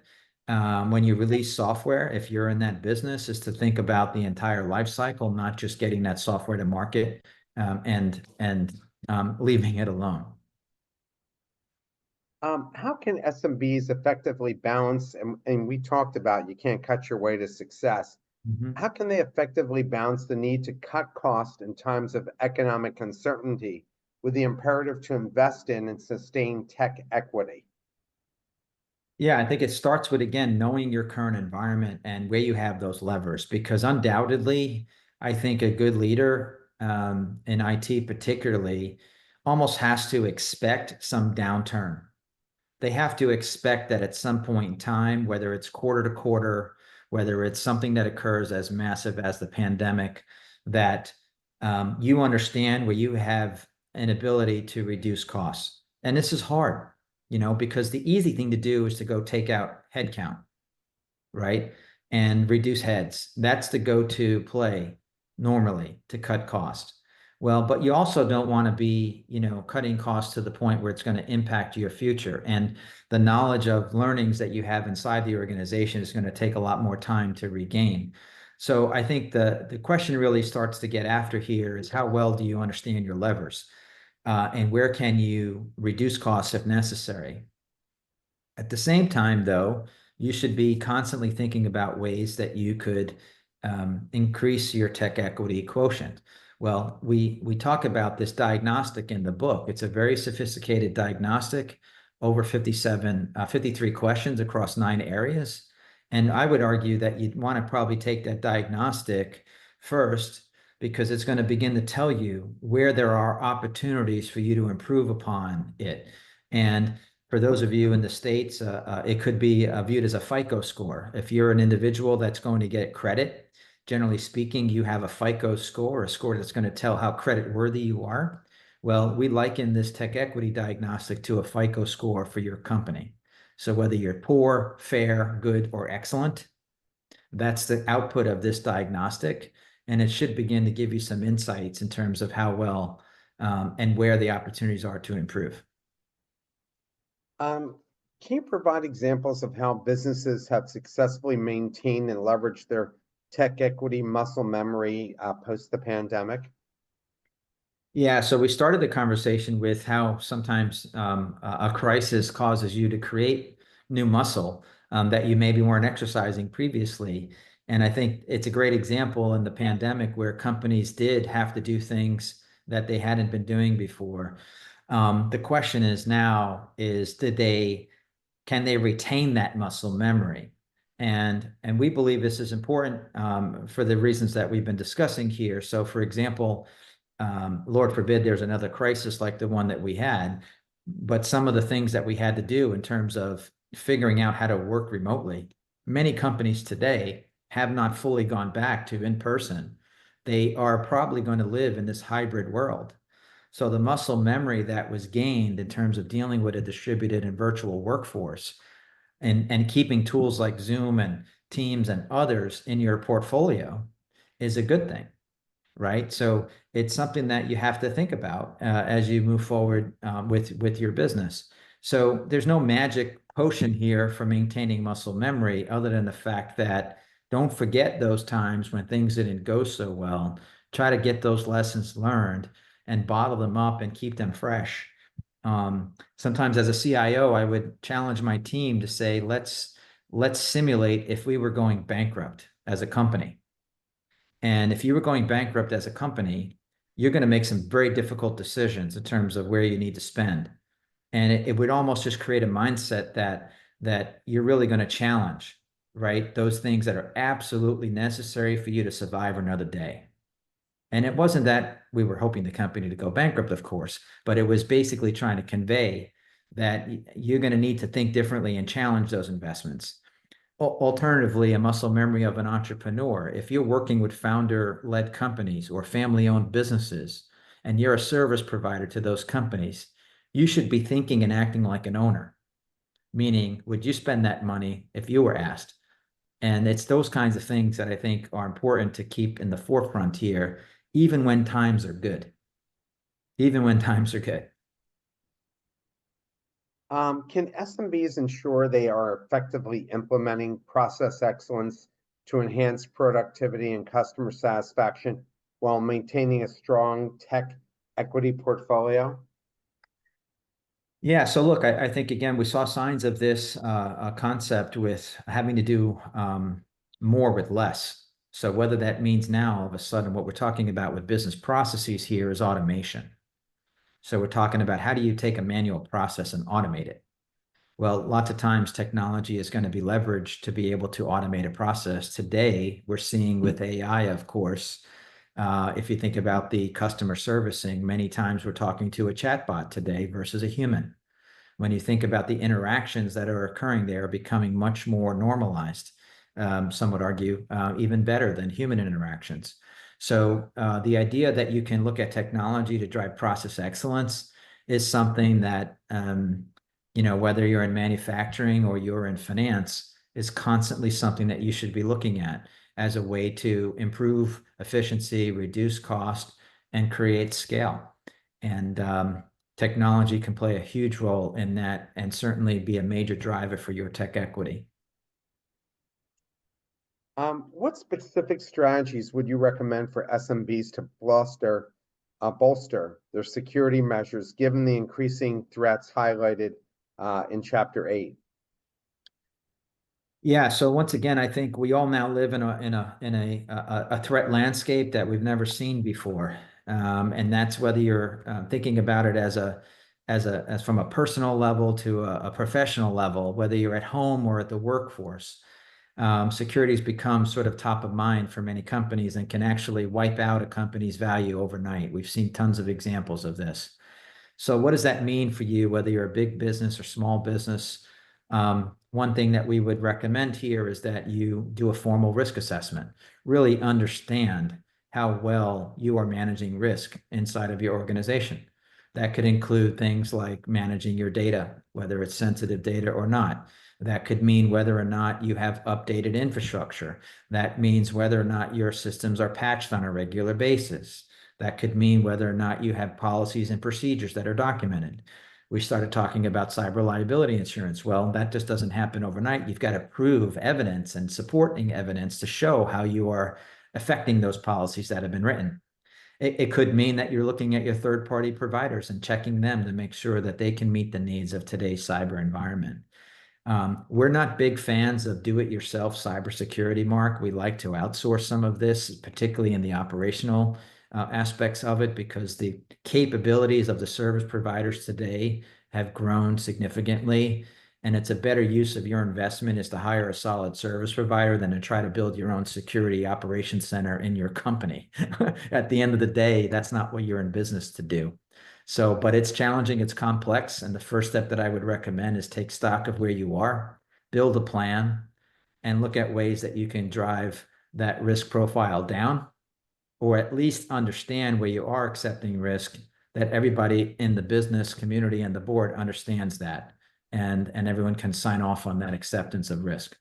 When you release software, if you're in that business, is to think about the entire life cycle, not just getting that software to market and leaving it alone. How can SMBs effectively balance, and we talked about you can't cut your way to success. Mm-hmm. How can they effectively balance the need to cut costs in times of economic uncertainty with the imperative to invest in and sustain tech equity? Yeah, I think it starts with, again, knowing your current environment and where you have those levers, because undoubtedly, I think a good leader in IT particularly almost has to expect some downturn. They have to expect that at some point in time, whether it's quarter to quarter, whether it's something that occurs as massive as the pandemic, that you understand where you have an ability to reduce costs. And this is hard, because the easy thing to do is to go take out headcount, right? And reduce heads. That's the go-to play normally to cut costs. Well, but you also don't want to be, cutting costs to the point where it's going to impact your future. And the knowledge of learnings that you have inside the organization is going to take a lot more time to regain. So I think the question really starts to get after here is how well do you understand your levers? And where can you reduce costs if necessary? At the same time, though, you should be constantly thinking about ways that you could increase your tech equity quotient. Well, we talk about this diagnostic in the book. It's a very sophisticated diagnostic, over 53 questions across 9 areas. And I would argue that you'd want to probably take that diagnostic first because it's going to begin to tell you where there are opportunities for you to improve upon it. And for those of you in the States, it could be viewed as a FICO score. If you're an individual that's going to get credit, generally speaking, you have a FICO score, a score that's going to tell how credit worthy you are. Well, we liken this tech equity diagnostic to a FICO score for your company. So whether you're poor, fair, good, or excellent, that's the output of this diagnostic. And it should begin to give you some insights in terms of how well and where the opportunities are to improve. Um, can you provide examples of how businesses have successfully maintained and leveraged their tech equity muscle memory post the pandemic? Yeah, so we started the conversation with how sometimes a crisis causes you to create new muscle that you maybe weren't exercising previously. And I think it's a great example in the pandemic where companies did have to do things that they hadn't been doing before. The question is now is can they retain that muscle memory? And we believe this is important for the reasons that we've been discussing here. So for example, Lord forbid there's another crisis like the one that we had, but some of the things that we had to do in terms of figuring out how to work remotely, many companies today have not fully gone back to in person. They are probably going to live in this hybrid world. So the muscle memory that was gained in terms of dealing with a distributed and virtual workforce and keeping tools like Zoom and Teams and others in your portfolio is a good thing, right? So it's something that you have to think about as you move forward with your business. So there's no magic potion here for maintaining muscle memory other than the fact that don't forget those times when things didn't go so well. Try to get those lessons learned and bottle them up and keep them fresh. Sometimes as a CIO, I would challenge my team to say, let's simulate if we were going bankrupt as a company. And if you were going bankrupt as a company, you're going to make some very difficult decisions in terms of where you need to spend. And it would almost just create a mindset that you're really going to challenge, right? Those things that are absolutely necessary for you to survive another day. And it wasn't that we were hoping the company to go bankrupt, of course, but it was basically trying to convey that you're going to need to think differently and challenge those investments. Alternatively, a muscle memory of an entrepreneur. If you're working with founder-led companies or family-owned businesses, and you're a service provider to those companies, you should be thinking and acting like an owner. Meaning, would you spend that money if you were asked? And it's those kinds of things that I think are important to keep in the forefront here, even when times are good. Even when times are good. Can SMBs ensure they are effectively implementing process excellence to enhance productivity and customer satisfaction while maintaining a strong tech equity portfolio? Yeah, so look, I think again, we saw signs of this concept with having to do more with less. So whether that means now all of a sudden what we're talking about with business processes here is automation. So we're talking about how do you take a manual process and automate it? Well, lots of times technology is going to be leveraged to be able to automate a process. Today, we're seeing with AI, of course, if you think about the customer servicing, many times we're talking to a chatbot today versus a human. When you think about the interactions that are occurring, they are becoming much more normalized. Some would argue even better than human interactions. So the idea that you can look at technology to drive process excellence is something that, whether you're in manufacturing or you're in finance, is constantly something that you should be looking at as a way to improve efficiency, reduce cost, and create scale. And technology can play a huge role in that and certainly be a major driver for your tech equity. What specific strategies would you recommend for SMBs to bolster their security measures given the increasing threats highlighted in Chapter 8? Yeah, so once again, I think we all now live in a threat landscape that we've never seen before, and that's whether you're thinking about it as from a personal level to a professional level, whether you're at home or at the workforce. Security has become sort of top of mind for many companies and can actually wipe out a company's value overnight. We've seen tons of examples of this. So what does that mean for you, whether you're a big business or small business? One thing that we would recommend here is that you do a formal risk assessment, really understand how well you are managing risk inside of your organization. That could include things like managing your data, whether it's sensitive data or not. That could mean whether or not you have updated infrastructure. That means whether or not your systems are patched on a regular basis. That could mean whether or not you have policies and procedures that are documented. We started talking about cyber liability insurance. Well, that just doesn't happen overnight. You've got to prove evidence and supporting evidence to show how you are affecting those policies that have been written. It could mean that you're looking at your third-party providers and checking them to make sure that they can meet the needs of today's cyber environment. We're not big fans of do-it-yourself cybersecurity, Mark. We like to outsource some of this, particularly in the operational aspects of it, because the capabilities of the service providers today have grown significantly. And it's a better use of your investment is to hire a solid service provider than to try to build your own security operations center in your company. At the end of the day, that's not what you're in business to do. So, but it's challenging, it's complex. And the first step that I would recommend is take stock of where you are, build a plan, and look at ways that you can drive that risk profile down, or at least understand where you are accepting risk, that everybody in the business community and the board understands that, and everyone can sign off on that acceptance of risk.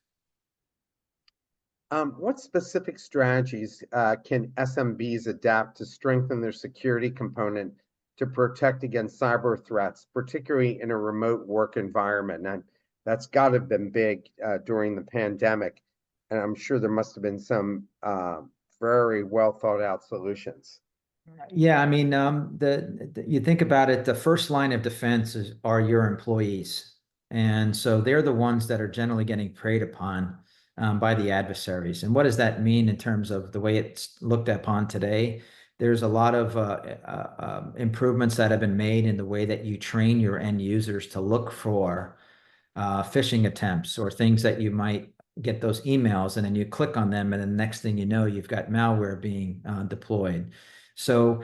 What specific strategies can SMBs adapt to strengthen their security component to protect against cyber threats, particularly in a remote work environment? And that's got to have been big during the pandemic, and I'm sure there must have been some very well thought out solutions. Yeah, I mean, you think about it, the first line of defense are your employees. And so they're the ones that are generally getting preyed upon by the adversaries. And what does that mean in terms of the way it's looked upon today? There's a lot of improvements that have been made in the way that you train your end users to look for phishing attempts or things that you might get those emails and then you click on them and then the next thing you know, you've got malware being deployed. So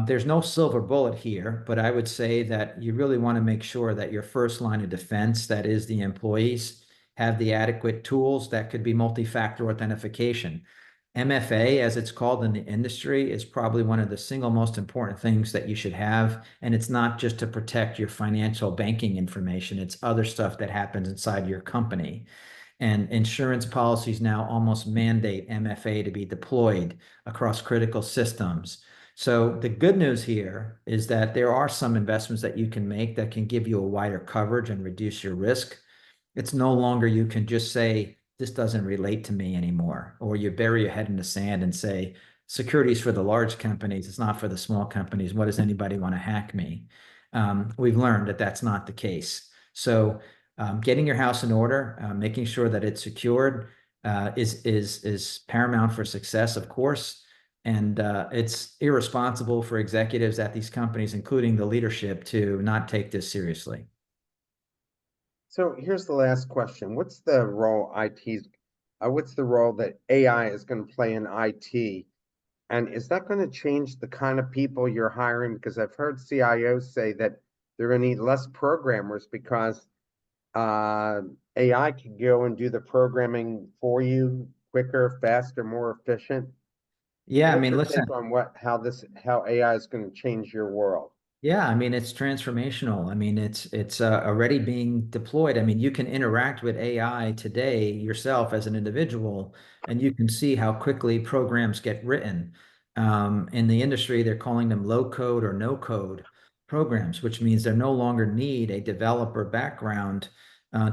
there's no silver bullet here, but I would say that you really want to make sure that your first line of defense, that is the employees, have the adequate tools. That could be multi-factor authentication. MFA, as it's called in the industry, is probably one of the single most important things that you should have. And it's not just to protect your financial banking information, it's other stuff that happens inside your company. And insurance policies now almost mandate MFA to be deployed across critical systems. So the good news here is that there are some investments that you can make that can give you a wider coverage and reduce your risk. It's no longer you can just say, this doesn't relate to me anymore, or you bury your head in the sand and say, security is for the large companies, it's not for the small companies. What does anybody want to hack me? We've learned that that's not the case. So getting your house in order, making sure that it's secured is paramount for success, of course. And it's irresponsible for executives at these companies, including the leadership, to not take this seriously. So here's the last question. What's the role what's the role that AI is going to play in IT? And is that going to change the kind of people you're hiring? Because I've heard CIOs say that they're going to need less programmers because AI can go and do the programming for you quicker, faster, more efficient. Yeah, I What's mean, your listen, take on how AI is going to change your world? yeah, I mean, it's transformational. I mean, it's already being deployed. I mean, you can interact with AI today yourself as an individual, and you can see how quickly programs get written. In the industry, they're calling them low code or no code programs, which means they no longer need a developer background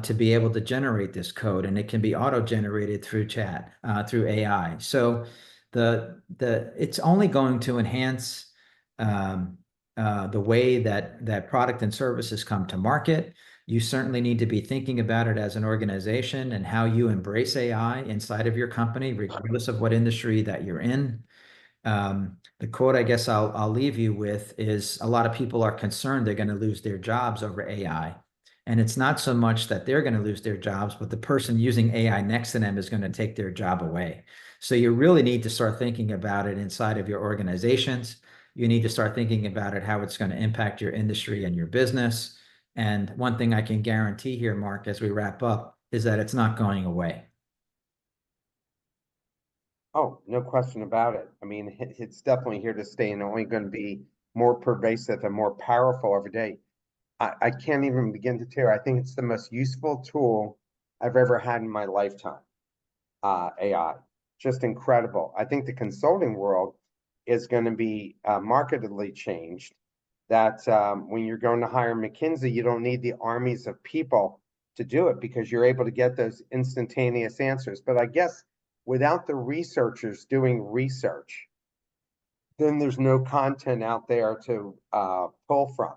to be able to generate this code, and it can be auto-generated through chat, through AI. So it's only going to enhance the way that product and services come to market. You certainly need to be thinking about it as an organization and how you embrace AI inside of your company, regardless of what industry that you're in. The quote I guess I'll leave you with is a lot of people are concerned they're going to lose their jobs over AI. And it's not so much that they're going to lose their jobs, but the person using AI next to them is going to take their job away. So you really need to start thinking about it inside of your organizations. You need to start thinking about it, how it's going to impact your industry and your business. And one thing I can guarantee here, Mark, as we wrap up, is that it's not going away. Oh, no question about it. I mean, it's definitely here to stay and only going to be more pervasive and more powerful every day. I can't even begin to tell you. I think it's the most useful tool I've ever had in my lifetime. AI, just incredible. I think the consulting world is going to be markedly changed. That when you're going to hire McKinsey, you don't need the armies of people to do it because you're able to get those instantaneous answers. But I guess without the researchers doing research, then there's no content out there to pull from.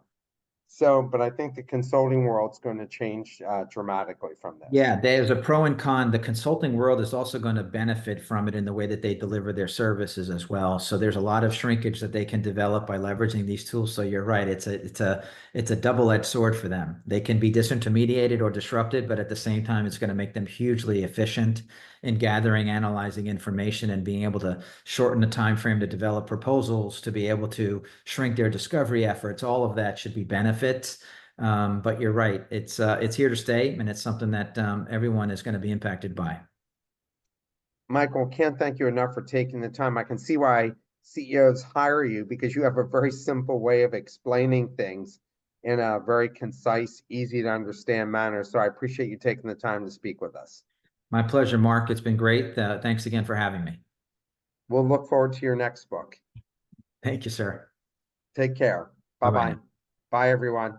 So, but I think the consulting world's going to change dramatically from this. Yeah, there's a pro and con. The consulting world is also going to benefit from it in the way that they deliver their services as well. So there's a lot of shrinkage that they can develop by leveraging these tools. So you're right, it's a double-edged sword for them. They can be disintermediated or disrupted, but at the same time, it's going to make them hugely efficient in gathering, analyzing information, and being able to shorten the time frame to develop proposals, to be able to shrink their discovery efforts. All of that should be benefits. But you're right. It's here to stay, and it's something that everyone is going to be impacted by. Michael, can't thank you enough for taking the time. I can see why CEOs hire you because you have a very simple way of explaining things in a very concise, easy to understand manner. So I appreciate you taking the time to speak with us. My pleasure, Mark. It's been great. Thanks again for having me. We'll look forward to your next book. Thank you, sir. Take care. Bye bye Bye-bye. now. Bye, everyone.